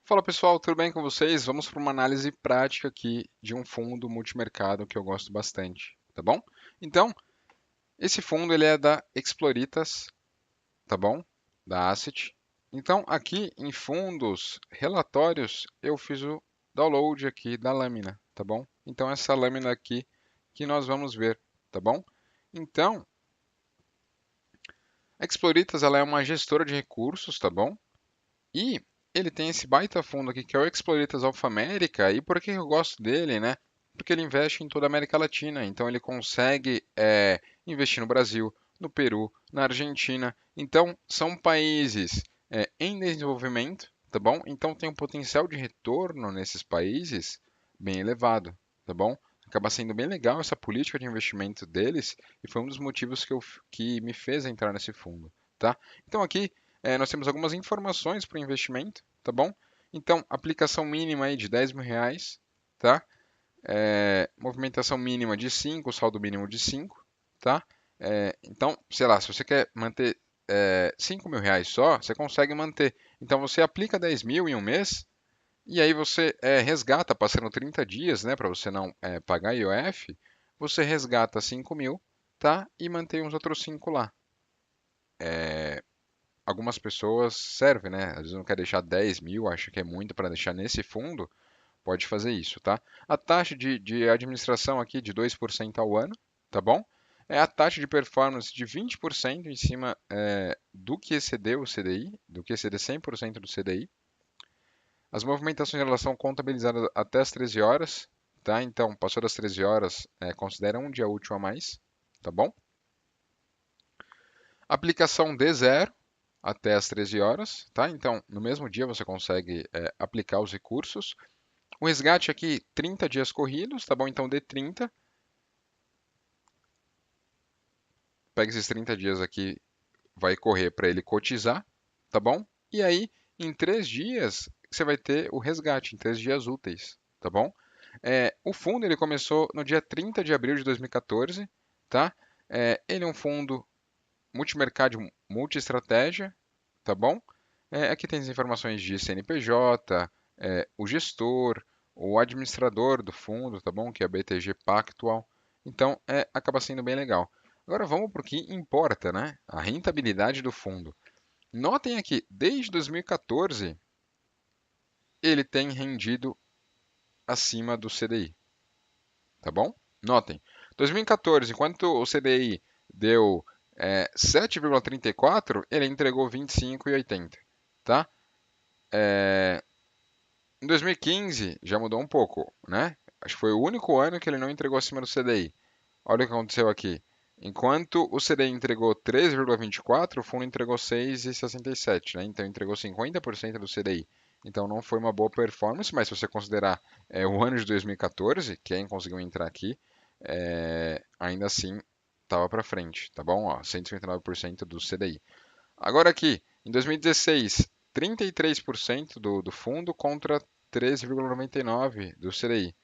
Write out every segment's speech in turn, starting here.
Fala pessoal, tudo bem com vocês? Vamos para uma análise prática aqui de um fundo multimercado que eu gosto bastante, tá bom? Então, esse fundo ele é da Exploritas, tá bom? Da Asset. Então, aqui em fundos relatórios, eu fiz o download aqui da lâmina, tá bom? Então, essa lâmina aqui que nós vamos ver, tá bom? Então, a Exploritas ela é uma gestora de recursos, tá bom? E ele tem esse baita fundo aqui, que é o Exploritas Alpha América. E por que eu gosto dele, né? Porque ele investe em toda a América Latina. Então ele consegue investir no Brasil, no Peru, na Argentina. Então são países em desenvolvimento, tá bom? Então tem um potencial de retorno nesses países bem elevado, tá bom? Acaba sendo bem legal essa política de investimento deles e foi um dos motivos que me fez entrar nesse fundo, tá? Então aqui nós temos algumas informações para o investimento, tá bom? Então, aplicação mínima aí de R$ 10.000, tá? Movimentação mínima de 5, saldo mínimo de 5, tá? Então, sei lá, se você quer manter R$ 5.000 só, você consegue manter. Então, você aplica 10 mil em um mês e aí você resgata, passando 30 dias, né, para você não pagar IOF, você resgata 5 mil, tá? E mantém os outros 5 lá. Algumas pessoas servem, né? Às vezes não quer deixar 10 mil, acha que é muito para deixar nesse fundo, pode fazer isso, tá? A taxa de administração aqui de 2% ao ano, tá bom? É a taxa de performance de 20% em cima do que exceder o CDI, do que exceder 100% do CDI. As movimentações em relação contabilizadas até as 13 horas, tá? Então, passou das 13 horas, considera um dia útil a mais, tá bom? Aplicação de zero até as 13 horas, tá? Então, no mesmo dia você consegue aplicar os recursos. O resgate aqui, 30 dias corridos, tá bom? Então, de 30, pega esses 30 dias aqui, vai correr para ele cotizar, tá bom? E aí, em 3 dias, você vai ter o resgate, em 3 dias úteis, tá bom? O fundo ele começou no dia 30 de abril de 2014, tá? Ele é um fundo multimercado, multi-estratégia, tá bom? Aqui tem as informações de CNPJ, o gestor, o administrador do fundo, tá bom? Que é a BTG Pactual. Então, acaba sendo bem legal. Agora vamos para o que importa, né? A rentabilidade do fundo. Notem aqui, desde 2014, ele tem rendido acima do CDI, tá bom? Notem, 2014, enquanto o CDI deu 7,34, ele entregou 25,80, tá? Em 2015 já mudou um pouco, né? Acho que foi o único ano que ele não entregou acima do CDI. Olha o que aconteceu aqui. Enquanto o CDI entregou 3,24, o fundo entregou 6,67, né? Então entregou 50% do CDI. Então não foi uma boa performance, mas se você considerar o ano de 2014, quem conseguiu entrar aqui, ainda assim estava para frente, tá bom? Ó, 159% do CDI. Agora aqui, em 2016, 33% do fundo contra 13,99% do CDI.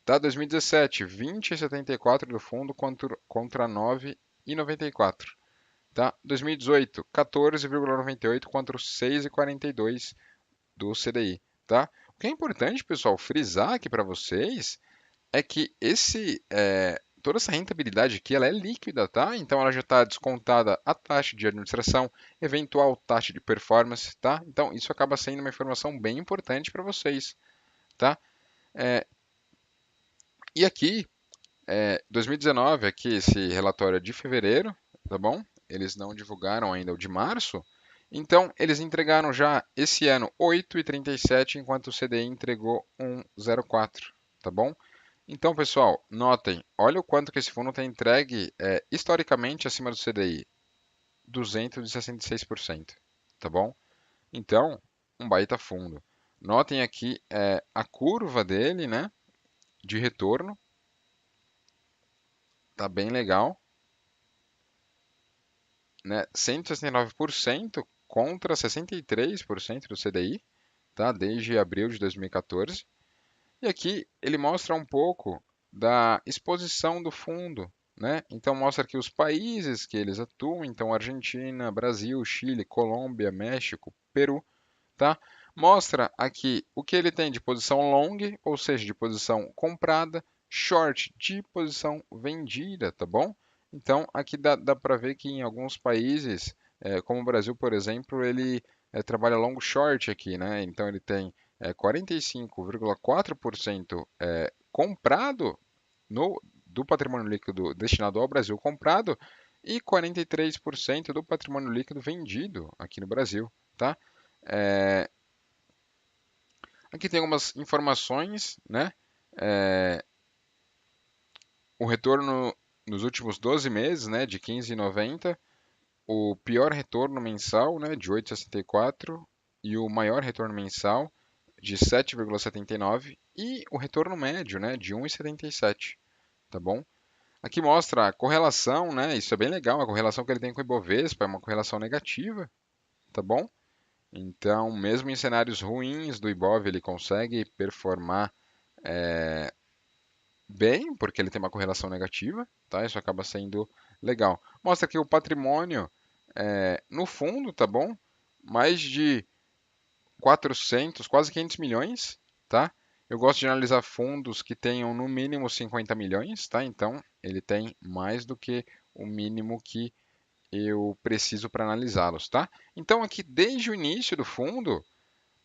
Tá, 2017, 20,74% do fundo contra 9,94%. Tá, 2018, 14,98% contra 6,42% do CDI. Tá? O que é importante, pessoal, frisar aqui para vocês é que toda essa rentabilidade aqui ela é líquida, tá? Então ela já está descontada a taxa de administração, eventual taxa de performance, tá? Então isso acaba sendo uma informação bem importante para vocês, tá? É, e aqui, 2019, aqui esse relatório é de fevereiro, tá bom? Eles não divulgaram ainda o de março. Então, eles entregaram já esse ano 8,37, enquanto o CDI entregou 1,04, tá bom? Então, pessoal, notem, olha o quanto que esse fundo tem entregue historicamente acima do CDI, 266%, tá bom? Então, um baita fundo. Notem aqui a curva dele, né, de retorno, tá bem legal, né? 169% contra 63% do CDI, tá? Desde abril de 2014. E aqui ele mostra um pouco da exposição do fundo, né? Então mostra aqui os países que eles atuam, então Argentina, Brasil, Chile, Colômbia, México, Peru, tá? Mostra aqui o que ele tem de posição long, ou seja, de posição comprada, short, de posição vendida, tá bom? Então, aqui dá para ver que em alguns países, como o Brasil, por exemplo, ele trabalha long short aqui, né? Então, ele tem 45,4% comprado do patrimônio líquido destinado ao Brasil comprado e 43% do patrimônio líquido vendido aqui no Brasil, tá? É, aqui tem algumas informações, né? É, o retorno nos últimos 12 meses, né, de 15,90, o pior retorno mensal, né, de 8,64 e o maior retorno mensal de 7,79 e o retorno médio, né, de 1,77, tá bom? Aqui mostra a correlação, né? Isso é bem legal, a correlação que ele tem com o Ibovespa é uma correlação negativa, tá bom? Então, mesmo em cenários ruins do Ibov, ele consegue performar bem, porque ele tem uma correlação negativa, tá? Isso acaba sendo legal. Mostra aqui o patrimônio no fundo, tá bom? Mais de 400, quase 500 milhões, tá? Eu gosto de analisar fundos que tenham no mínimo 50 milhões, tá? Então, ele tem mais do que o mínimo que eu preciso para analisá-los, tá? Então, aqui desde o início do fundo,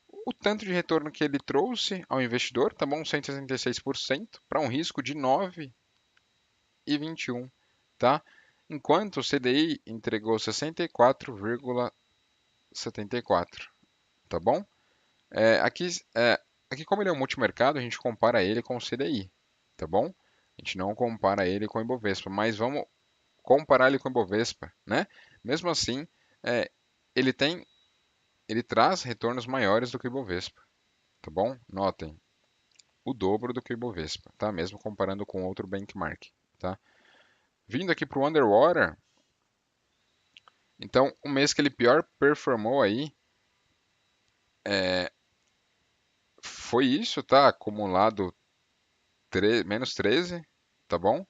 o tanto de retorno que ele trouxe ao investidor, tá bom? 166% para um risco de 9,21, tá? Enquanto o CDI entregou 64,74, tá bom? É, aqui, é, aqui, como ele é um multimercado, a gente compara ele com o CDI, tá bom? A gente não compara ele com o Ibovespa, mas vamos comparar ele com o Ibovespa, né? Mesmo assim, é, ele tem, ele traz retornos maiores do que o Ibovespa, tá bom? Notem, o dobro do que o Ibovespa, tá? Mesmo comparando com outro benchmark, tá? Vindo aqui para o Underwater, então o mês que ele pior performou aí foi isso, tá? Acumulado menos 13, tá bom?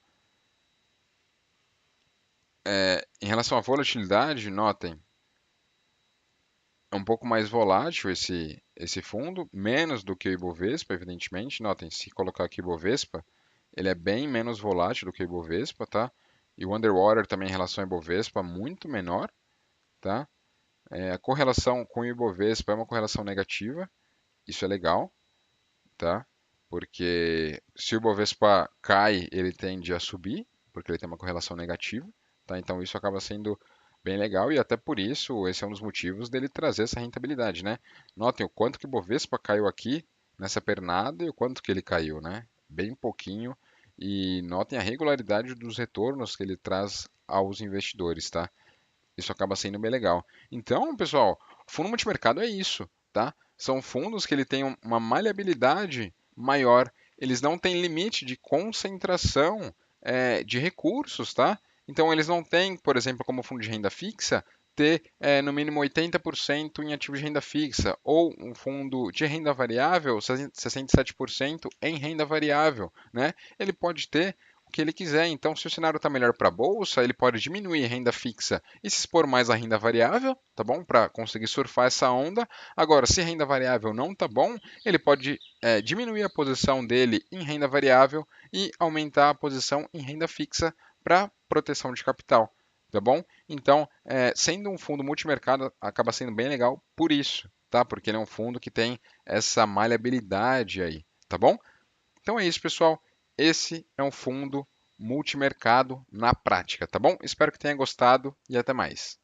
Em relação à volatilidade, notem, é um pouco mais volátil esse fundo, menos do que o Ibovespa, evidentemente. Notem, se colocar aqui Ibovespa, ele é bem menos volátil do que o Ibovespa, tá? E o Underwater também em relação ao Ibovespa, muito menor, tá? A correlação com o Ibovespa é uma correlação negativa, isso é legal, tá? Porque se o Ibovespa cai, ele tende a subir, porque ele tem uma correlação negativa, tá? Então isso acaba sendo bem legal e até por isso esse é um dos motivos dele trazer essa rentabilidade, né? Notem o quanto que o Bovespa caiu aqui nessa pernada e o quanto que ele caiu, né? Bem pouquinho e notem a regularidade dos retornos que ele traz aos investidores, tá? Isso acaba sendo bem legal. Então, pessoal, fundo multimercado é isso, tá? São fundos que ele tem uma maleabilidade maior. Eles não têm limite de concentração de recursos, tá? Então, eles não têm, por exemplo, como fundo de renda fixa, ter no mínimo 80% em ativos de renda fixa, ou um fundo de renda variável, 67% em renda variável, né? Ele pode ter o que ele quiser. Então, se o cenário está melhor para a bolsa, ele pode diminuir a renda fixa e se expor mais à renda variável, tá bom? Para conseguir surfar essa onda. Agora, se a renda variável não tá bom, ele pode diminuir a posição dele em renda variável e aumentar a posição em renda fixa para proteção de capital, tá bom? Então, sendo um fundo multimercado, acaba sendo bem legal por isso, tá? Porque ele é um fundo que tem essa maleabilidade aí, tá bom? Então é isso, pessoal. Esse é um fundo multimercado na prática, tá bom? Espero que tenha gostado e até mais.